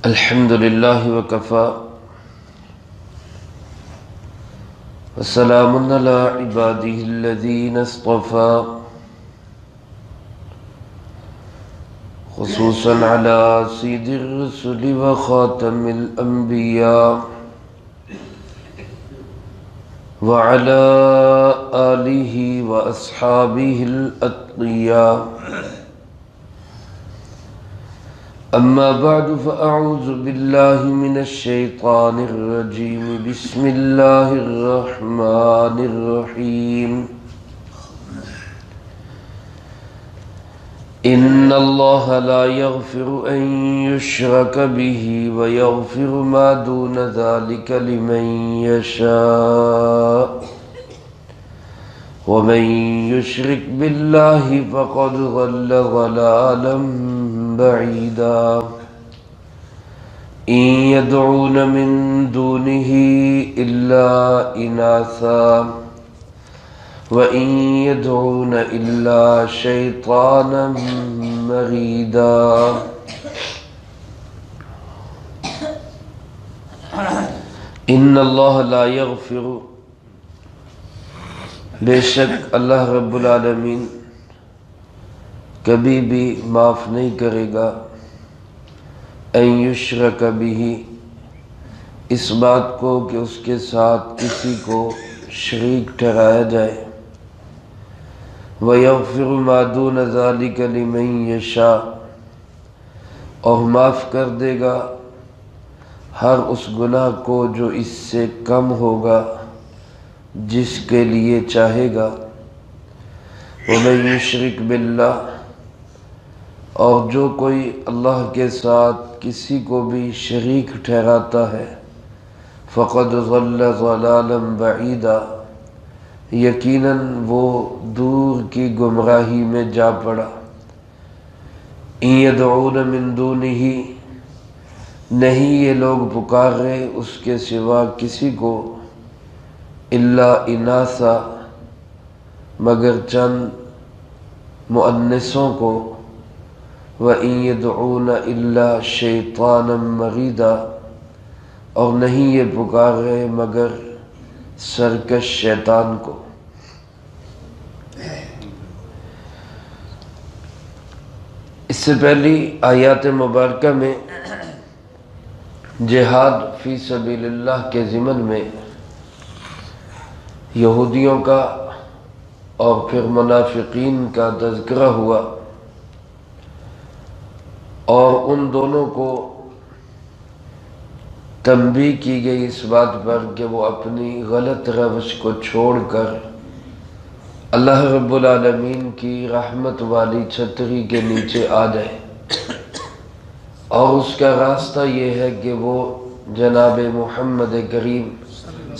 الحمد لله وكفى وسلام على عباده الذين اصطفى خصوصا على سيد الرسل وخاتم الأنبياء وعلى آله وأصحابه الأتقياء. أما بعد فأعوذ بالله من الشيطان الرجيم. بسم الله الرحمن الرحيم. إن الله لا يغفر أن يشرك به ويغفر ما دون ذلك لمن يشاء ومن يشرك بالله فقد ضل ضلالا بعيدا. إن يدعون من دونه إلا إناثا وإن يدعون إلا شيطانا مريدا. إن الله لا يغفر، بے شک اللہ رب العالمین کبھی بھی معاف نہیں کرے گا، ان یشرک بہ، اس بات کو کہ اس کے ساتھ کسی کو شریک ٹھہرایا جائے، وَيَغْفِرُ مَا دُونَ ذَلِكَ لِمَن يَشَاءُ، اور معاف کر دے گا ہر اس گناہ کو جو اس سے کم ہوگا جس کے لیے چاہے گا. وَمَن يُشْرِكْ بِاللَّهِ، اور جو کوئی اللہ کے ساتھ کسی کو بھی شریک ٹھہراتا ہے، فقد ضل ضلالا بعیدا، یقیناً وہ دور کی گمراہی میں جا پڑا. ان یدعون من دونہ، نہیں یہ لوگ پکار رہے اس کے سوا کسی کو، الا اناسا، مگر چند مؤنثوں کو، وَإِن يَدْعُونَ إِلَّا شَيْطَانًا مَرِيدًا، اور نہیں یہ پکار رہے مگر سرکش شیطان کو. اس سے پہلی آیات مبارکہ میں جہاد فی سبیل اللہ کے ضمن میں یہودیوں کا اور پھر منافقین کا تذکرہ ہوا، اور ان دونوں کو تنبیہ کی گئی اس بات پر کہ وہ اپنی غلط روش کو چھوڑ کر اللہ رب العالمین کی رحمت والی چھتری کے نیچے آ جائے، اور اس کا راستہ یہ ہے کہ وہ جناب محمد کریم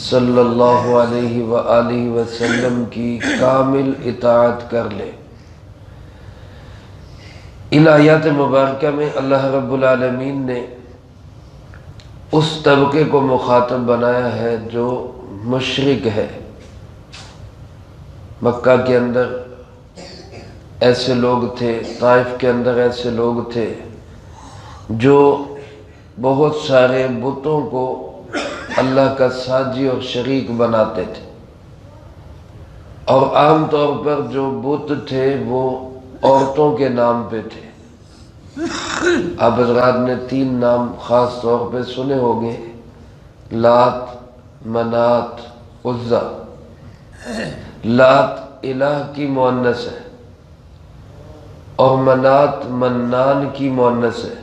صلی اللہ علیہ وآلہ وسلم کی کامل اطاعت کر لے. ان آیات مبارکہ میں اللہ رب العالمین نے اس طبقے کو مخاطب بنایا ہے جو مشرک ہے. مکہ کے اندر ایسے لوگ تھے، طائف کے اندر ایسے لوگ تھے جو بہت سارے بتوں کو اللہ کا ساجی اور شریک بناتے تھے، اور عام طور پر جو بت تھے وہ عورتوں کے نام پہ تھے. آپ حضرات نے 3 نام خاص طور پہ سنے ہوں گے، لات، منات، عزا. لات الہ کی مؤنث ہے، اور منات منان کی مؤنث ہے،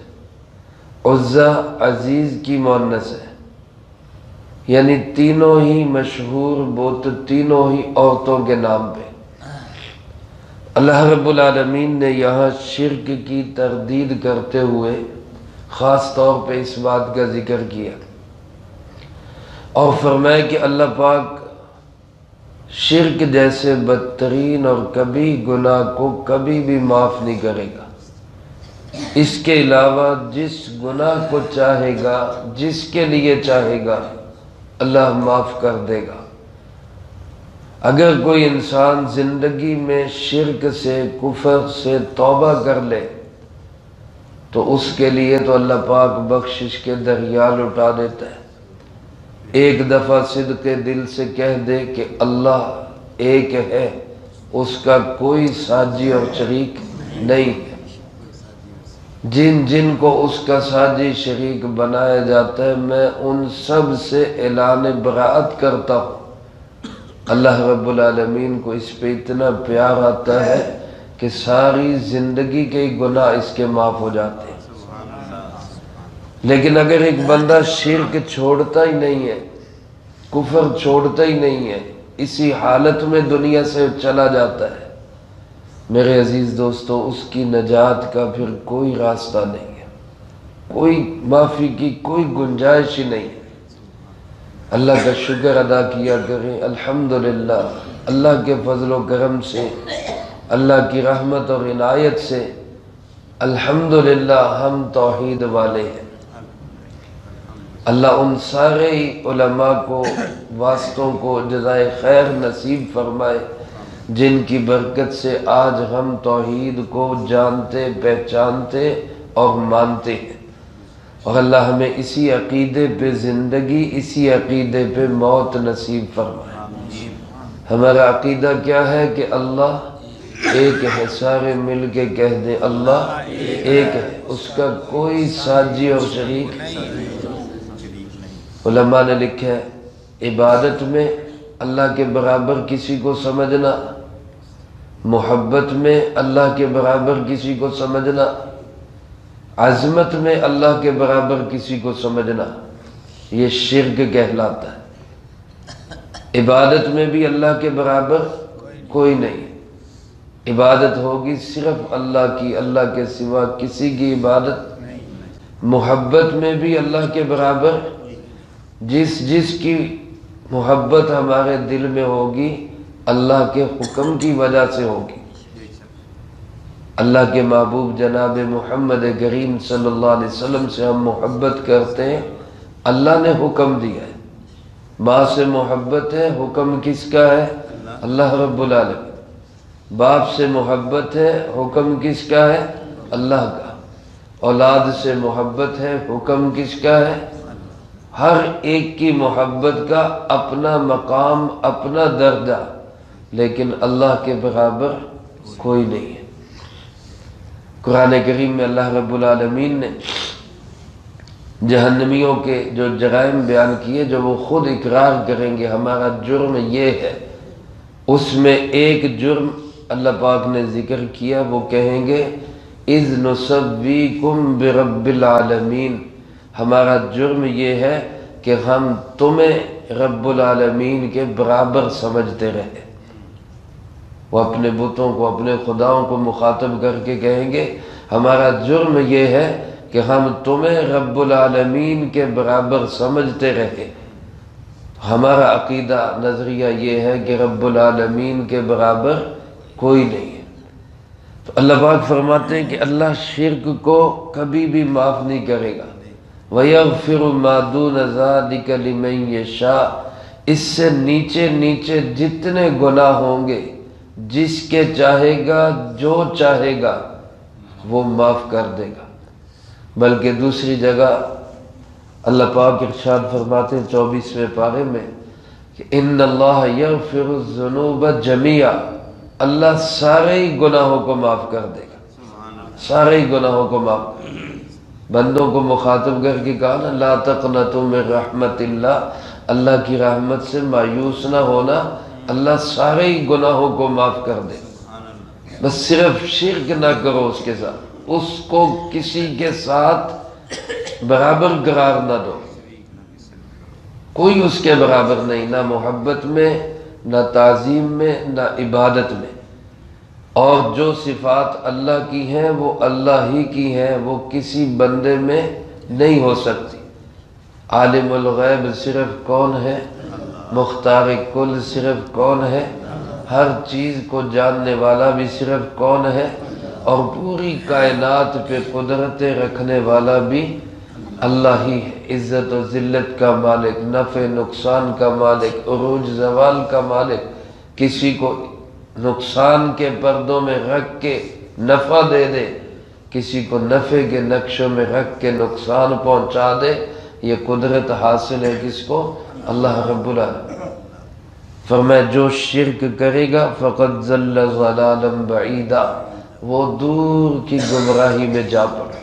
عزا عزیز کی مؤنث ہے. یعنی تینوں ہی مشہور بت، تینوں ہی عورتوں کے نام پہ. اللہ رب العالمین نے یہاں شرک کی تردید کرتے ہوئے خاص طور پہ اس بات کا ذکر کیا، اور فرمایا کہ اللہ پاک شرک جیسے بدترین اور کبھی گناہ کو کبھی بھی معاف نہیں کرے گا. اس کے علاوہ جس گناہ کو چاہے گا، جس کے لیے چاہے گا، اللہ معاف کر دے گا. اگر کوئی انسان زندگی میں شرک سے، کفر سے توبہ کر لے تو اس کے لیے تو اللہ پاک بخشش کے دریا لٹا دیتا ہے۔ ایک دفعہ صدق دل سے کہہ دے کہ اللہ ایک ہے، اس کا کوئی ساجی اور شریک نہیں ہے۔ جن جن کو اس کا ساجی شریک بنایا جاتا ہے میں ان سب سے اعلان براءت کرتا ہوں۔ اللہ رب العالمین کو اس پہ اتنا پیار آتا ہے کہ ساری زندگی کے گناہ اس کے معاف ہو جاتے ہیں۔ لیکن اگر ایک بندہ شرک چھوڑتا ہی نہیں ہے، کفر چھوڑتا ہی نہیں ہے، اسی حالت میں دنیا سے چلا جاتا ہے، میرے عزیز دوستو، اس کی نجات کا پھر کوئی راستہ نہیں ہے، کوئی معافی کی کوئی گنجائش ہی نہیں ہے۔ اللہ کا شکر ادا کیا کریں، الحمدللہ، اللہ کے فضل و کرم سے، اللہ کی رحمت اور عنایت سے الحمدللہ ہم توحید والے ہیں۔ اللہ ان سارے علماء کو، واسطوں کو جزائے خیر نصیب فرمائے جن کی برکت سے آج ہم توحید کو جانتے، پہچانتے اور مانتے ہیں، اور اللہ ہمیں اسی عقیدے پہ زندگی، اسی عقیدے پہ موت نصیب فرمائے۔ ہمارا عقیدہ کیا ہے کہ اللہ ایک ہے، سارے مل کے کہہ دیں اللہ ایک ہے، اس کا کوئی ساجی اور شریک نہیں۔ علماء نے لکھا ہے عبادت میں اللہ کے برابر کسی کو سمجھنا، محبت میں اللہ کے برابر کسی کو سمجھنا، عظمت میں اللہ کے برابر کسی کو سمجھنا، یہ شرک کہلاتا ہے۔ عبادت میں بھی اللہ کے برابر کوئی نہیں، عبادت ہوگی صرف اللہ کی، اللہ کے سوا کسی کی عبادت۔ محبت میں بھی اللہ کے برابر، جس کی محبت ہمارے دل میں ہوگی اللہ کے حکم کی وجہ سے ہوگی۔ اللہ کے محبوب جناب محمد کریم صلی اللہ علیہ وسلم سے ہم محبت کرتے ہیں، اللہ نے حکم دیا ہے۔ ماں سے محبت ہے، حکم کس کا ہے؟ اللہ رب العالمین۔ باپ سے محبت ہے، حکم کس کا ہے؟ اللہ کا۔ اولاد سے محبت ہے، حکم کس کا ہے؟ ہر ایک کی محبت کا اپنا مقام، اپنا درجہ، لیکن اللہ کے برابر کوئی نہیں ہے۔ قرآن کریم میں اللہ رب العالمین نے جہنمیوں کے جو جرائم بیان کیے، جو وہ خود اقرار کریں گے ہمارا جرم یہ ہے، اس میں ایک جرم اللہ پاک نے ذکر کیا، وہ کہیں گے اذ نسویکم برب العالمین، ہمارا جرم یہ ہے کہ ہم تمہیں رب العالمین کے برابر سمجھتے رہے۔ وہ اپنے بتوں کو، اپنے خداؤں کو مخاطب کر کے کہیں گے ہمارا جرم یہ ہے کہ ہم تمہیں رب العالمین کے برابر سمجھتے رہے۔ ہمارا عقیدہ، نظریہ یہ ہے کہ رب العالمین کے برابر کوئی نہیں ہے۔ تو اللہ پاک فرماتے ہیں کہ اللہ شرک کو کبھی بھی معاف نہیں کرے گا۔ وَيَغْفِرُ مَا دُونَ ذَلِكَ لِمَن يَشَاءُ، اس سے نیچے نیچے جتنے گناہ ہوں گے، جس کے چاہے گا، جو چاہے گا وہ معاف کر دے گا۔ بلکہ دوسری جگہ اللہ پاک ارشاد فرماتے ہیں 24ویں پارے میں کہ ان اللہ یغفر الذنوب جميعا، اللہ سارے ہی گناہوں کو معاف کر دے گا، سارے ہی گناہوں کو معاف کر دے گا۔ بندوں کو مخاطب کر کے کہا نا لا تقنطوا من رحمت اللہ، اللہ کی رحمت سے مایوس نہ ہونا، اللہ سارے ہی گناہوں کو معاف کر دے گا، بس صرف شرک نہ کرو اس کے ساتھ، اس کو کسی کے ساتھ برابر قرار نہ دو، کوئی اس کے برابر نہیں، نہ محبت میں، نہ تعظیم میں، نہ عبادت میں۔ اور جو صفات اللہ کی ہیں وہ اللہ ہی کی ہیں، وہ کسی بندے میں نہیں ہو سکتی۔ عالم الغیب صرف کون ہے؟ مختار کل صرف کون ہے؟ ہر چیز کو جاننے والا بھی صرف کون ہے؟ اور پوری کائنات پہ قدرتیں رکھنے والا بھی اللہ ہی ہے۔ عزت و ذلت کا مالک، نفع نقصان کا مالک، عروج زوال کا مالک، کسی کو نقصان کے پردوں میں رکھ کے نفع دے دے، کسی کو نفع کے نقشوں میں رکھ کے نقصان پہنچا دے، یہ قدرت حاصل ہے کس کو؟ اللہ رب العالمین۔ فرمایا جو شرک کرے گا فقد ضل ضلالا بعیدا، وہ دور کی گمراہی میں جا پڑا۔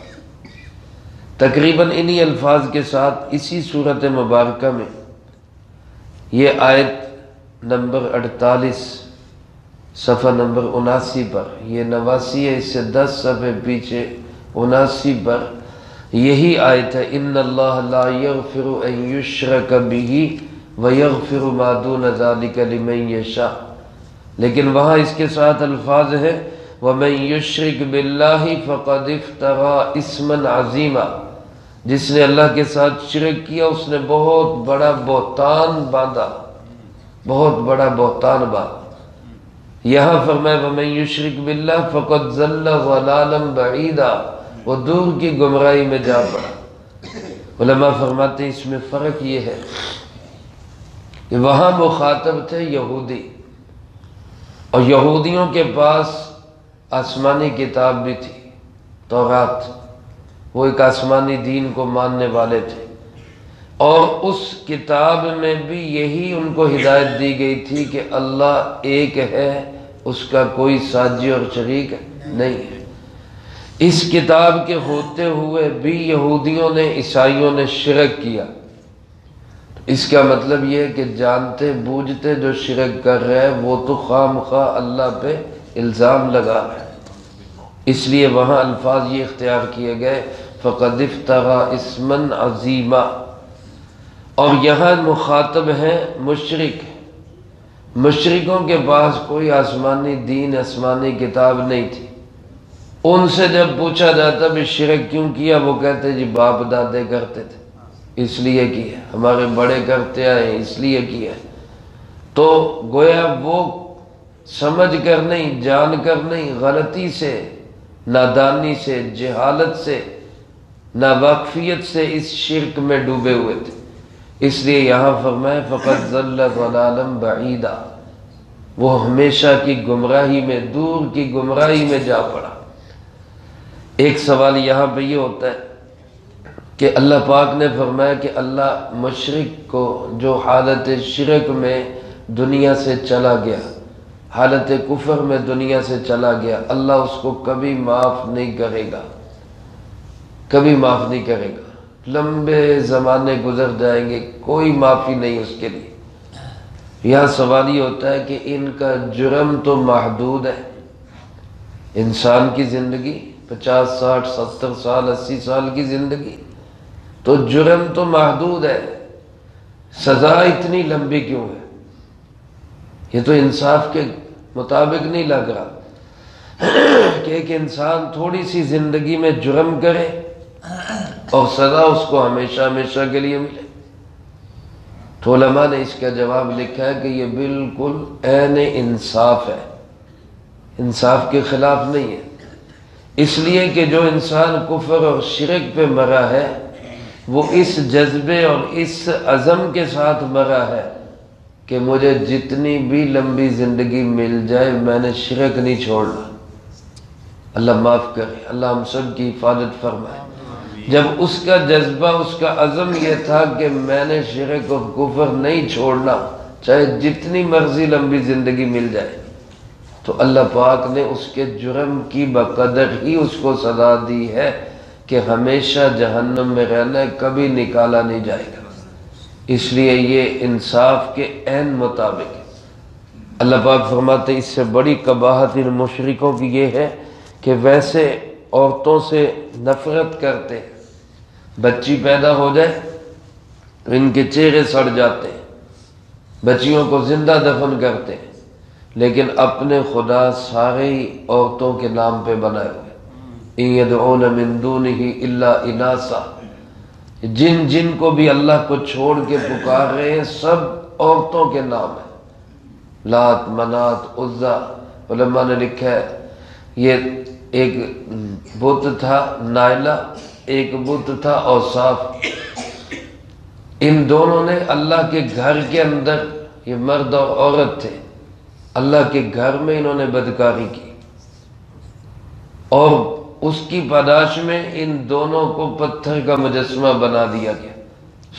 تقریباً انہی الفاظ کے ساتھ اسی صورت مبارکہ میں یہ آیت نمبر 48 صفحہ نمبر 79 پر، یہ 89 ہے، اس سے 10 صفحے پیچھے 79 پر یہی آیت ہے، ان اللہ لا یغفر ان یشرک بہ ویغفر ما دون ذلک لمن یشاء، لیکن وہاں اس کے ساتھ الفاظ ہے ومن یشرک باللہ فقد افترى اسما عظیما، جس نے اللہ کے ساتھ شرک کیا اس نے بہت بڑا بہتان باندھا، بہت بڑا بہتان باندھا۔ یہاں فرمایا ومن یشرک باللہ فقد ضل ضلالا بعیدا، وہ دور کی گمراہی میں جا پڑا۔ علماء فرماتے ہیں اس میں فرق یہ ہے کہ وہاں مخاطب تھے یہودی، اور یہودیوں کے پاس آسمانی کتاب بھی تھی، تورات، وہ ایک آسمانی دین کو ماننے والے تھے، اور اس کتاب میں بھی یہی ان کو ہدایت دی گئی تھی کہ اللہ ایک ہے، اس کا کوئی ساجی اور شریک نہیں ہے۔ اس کتاب کے ہوتے ہوئے بھی یہودیوں نے، عیسائیوں نے شرک کیا، اس کا مطلب یہ ہے کہ جانتے بوجھتے جو شرک کر رہے ہیں وہ تو خواہ مخواہ اللہ پہ الزام لگا رہے ہیں، اس لیے وہاں الفاظ یہ اختیار کیے گئے فقد افترى اسما عظیما، اور یہاں مخاطب ہیں مشرک۔ مشرکوں کے پاس کوئی آسمانی دین، آسمانی کتاب نہیں تھی، ان سے جب پوچھا جاتا بھی شرک کیوں کیا، وہ کہتے جی باپ دادے کرتے تھے اس لیے کیا، ہمارے بڑے کرتے آئے اس لیے کیا۔ تو گویا وہ سمجھ کر نہیں، جان کر نہیں، غلطی سے، نادانی سے، جہالت سے، ناواقفیت سے اس شرک میں ڈوبے ہوئے تھے، اس لیے یہاں فرمائے فقد ضل ضلالا بعیدا، وہ ہمیشہ کی گمراہی میں، دور کی گمراہی میں جا پڑا۔ ایک سوال یہاں پہ یہ ہوتا ہے کہ اللہ پاک نے فرمایا کہ اللہ مشرک کو جو حالت شرک میں دنیا سے چلا گیا، حالت کفر میں دنیا سے چلا گیا، اللہ اس کو کبھی معاف نہیں کرے گا، کبھی معاف نہیں کرے گا، لمبے زمانے گزر جائیں گے، کوئی معافی نہیں اس کے لیے۔ یہاں سوال یہ ہوتا ہے کہ ان کا جرم تو محدود ہے، انسان کی زندگی 50 60 70 سال 80 سال کی زندگی، تو جرم تو محدود ہے، سزا اتنی لمبی کیوں ہے؟ یہ تو انصاف کے مطابق نہیں لگ رہا کہ ایک انسان تھوڑی سی زندگی میں جرم کرے اور سزا اس کو ہمیشہ ہمیشہ کے لیے ملے۔ تو علماء نے اس کا جواب لکھا ہے کہ یہ بالکل عین انصاف ہے، انصاف کے خلاف نہیں ہے، اس لیے کہ جو انسان کفر اور شرک پہ مرا ہے وہ اس جذبے اور اس عزم کے ساتھ مرا ہے کہ مجھے جتنی بھی لمبی زندگی مل جائے میں نے شرک نہیں چھوڑنا۔ اللہ معاف کرے، اللہ ہم سب کی حفاظت فرمائے۔ جب اس کا جذبہ، اس کا عزم یہ تھا کہ میں نے شرک اور کفر نہیں چھوڑنا، چاہے جتنی مرضی لمبی زندگی مل جائے، تو اللہ پاک نے اس کے جرم کی بقدر ہی اس کو سزا دی ہے کہ ہمیشہ جہنم میں رہنا ہے، کبھی نکالا نہیں جائے گا۔ اس لیے یہ انصاف کے عین مطابق ہے۔ اللہ پاک فرماتے اس سے بڑی قباحت ان مشرکوں کی یہ ہے کہ ویسے عورتوں سے نفرت کرتے، بچی پیدا ہو جائے تو ان کے چہرے سڑ جاتے ہیں، بچیوں کو زندہ دفن کرتے ہیں، لیکن اپنے خدا سارے ہی عورتوں کے نام پہ بنائے ہوئے، ان یدعون من دونہ الا اناسا، جن جن کو بھی اللہ کو چھوڑ کے پکار رہے ہیں سب عورتوں کے نام ہیں، لات، منات، عزا۔ علماء نے لکھا ہے یہ ایک بت تھا نائلہ، ایک بت تھا اوصاف، ان دونوں نے اللہ کے گھر کے اندر، یہ مرد اور عورت تھے، اللہ کے گھر میں انہوں نے بدکاری کی، اور اس کی پاداش میں ان دونوں کو پتھر کا مجسمہ بنا دیا گیا،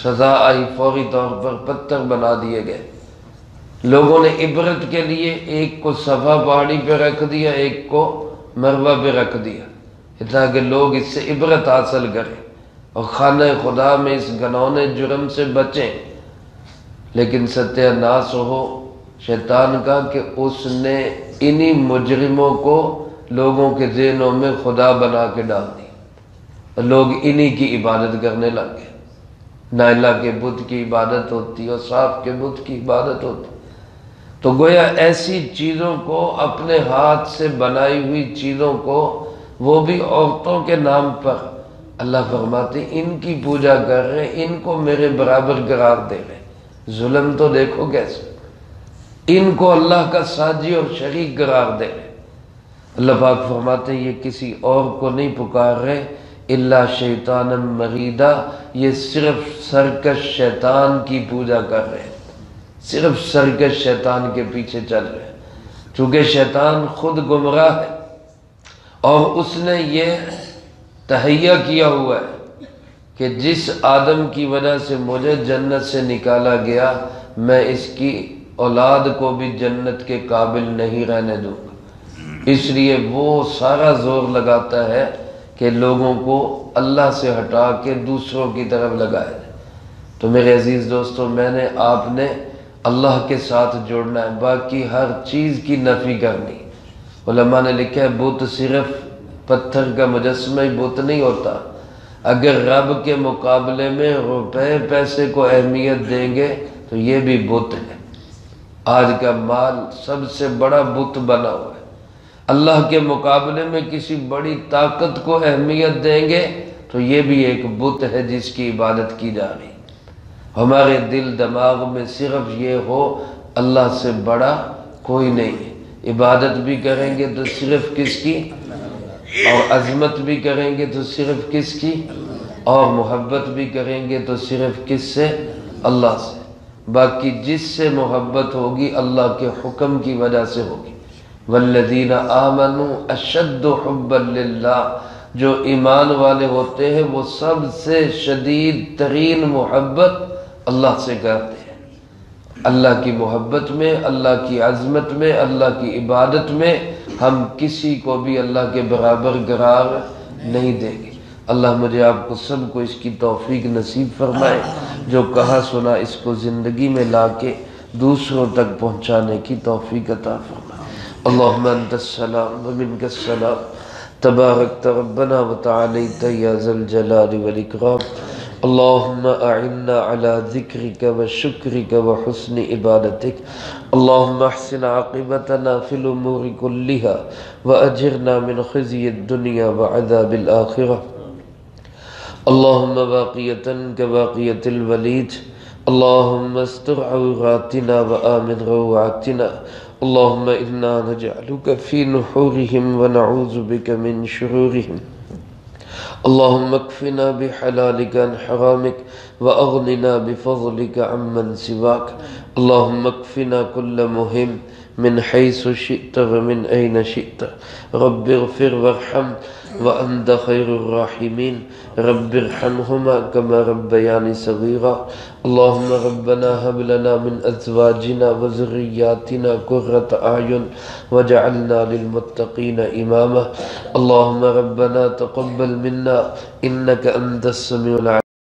سزا آئی، فوری طور پر پتھر بنا دیے گئے۔ لوگوں نے عبرت کے لیے ایک کو صفا پہاڑی پہ رکھ دیا، ایک کو مروہ پہ رکھ دیا، تاکہ لوگ اس سے عبرت حاصل کریں اور خانہ خدا میں اس گھنونے جرم سے بچیں۔ لیکن ستیہ ناس ہو شیطان کا کہ اس نے انہی مجرموں کو لوگوں کے ذہنوں میں خدا بنا کے ڈال دی، اور لوگ انہی کی عبادت کرنے لگ گئے۔ نائلہ کے بت کی عبادت ہوتی اور صاف کے بت کی عبادت ہوتی۔ تو گویا ایسی چیزوں کو، اپنے ہاتھ سے بنائی ہوئی چیزوں کو، وہ بھی عورتوں کے نام پر، اللہ فرماتے ان کی پوجا کر رہے، ان کو میرے برابر قرار دے رہے۔ ظلم تو دیکھو کیسے، ان کو اللہ کا ساجی اور شریک قرار دے رہے۔ اللہ پاک فرماتے یہ کسی اور کو نہیں پکار رہے، الا شیطانا مریدا، یہ صرف سرکش شیطان کی پوجا کر رہے ہیں، صرف سرکش شیطان کے پیچھے چل رہے ہیں۔ چونکہ شیطان خود گمراہ ہے اور اس نے یہ تہیہ کیا ہوا ہے کہ جس آدم کی وجہ سے مجھے جنت سے نکالا گیا، میں اس کی اولاد کو بھی جنت کے قابل نہیں رہنے دوں گا۔ اس لیے وہ سارا زور لگاتا ہے کہ لوگوں کو اللہ سے ہٹا کے دوسروں کی طرف لگائے جائے۔ تو میرے عزیز دوستو، میں نے آپ نے اللہ کے ساتھ جوڑنا ہے، باقی ہر چیز کی نفی کرنی۔ علماء نے لکھا ہے بت صرف پتھر کا مجسمہ ہی بت نہیں ہوتا، اگر رب کے مقابلے میں روپے پیسے کو اہمیت دیں گے تو یہ بھی بت ہے۔ آج کا مال سب سے بڑا بت بنا ہوا ہے۔ اللہ کے مقابلے میں کسی بڑی طاقت کو اہمیت دیں گے تو یہ بھی ایک بت ہے جس کی عبادت کی جا رہی۔ ہمارے دل دماغ میں صرف یہ ہو اللہ سے بڑا کوئی نہیں ہے، عبادت بھی کریں گے تو صرف کس کی، اور عظمت بھی کریں گے تو صرف کس کی، اور محبت بھی کریں گے تو صرف کس سے، اللہ سے۔ باقی جس سے محبت ہوگی اللہ کے حکم کی وجہ سے ہوگی۔ والذین آمنوا اشد حبا للہ، جو ایمان والے ہوتے ہیں وہ سب سے شدید ترین محبت اللہ سے کرتے ہیں۔ اللہ کی محبت میں، اللہ کی عظمت میں، اللہ کی عبادت میں ہم کسی کو بھی اللہ کے برابر قرار نہیں دیں گے۔ اللہ مجھے آپ کو سب کو اس کی توفیق نصیب فرمائے، جو کہا سنا اس کو زندگی میں لا کے دوسروں تک پہنچانے کی توفیق عطا فرمائے۔ اللہم انت السلام ومنک السلام، تبارکت ربنا وتعالیت یا ذا الجلال والاکرام۔ اللہم اعنا علی ذکرک وشکرک وحسن عبادتک۔ اللہم احسن عاقبتنا فی الامور کلہا واجرنا من خزی الدنیا وعذاب الآخرہ۔ اللہم باقیتا کباقیت الولید، اللہم استر عوراتنا وآمن روعاتنا۔ اللہم انا نجعلک فی نحورہم ونعوذ بک من شرورہم۔ اللہم اکفنا بحلالک عن حرامک واغننا بفضلک عمن سواک۔ اللہم اکفنا کل مہم من حیث شئت ومن این شئت۔ رب اغفر وارحم وانت خیر الراحمین۔ رب ارحمہما کما ربیانی صغیرا۔ اللہم ربنا هب لنا من ازواجنا وذریاتنا قرۃ اعین واجعلنا للمتقین اماما۔ اللہم ربنا تقبل منا انک انت السمیع العلیم۔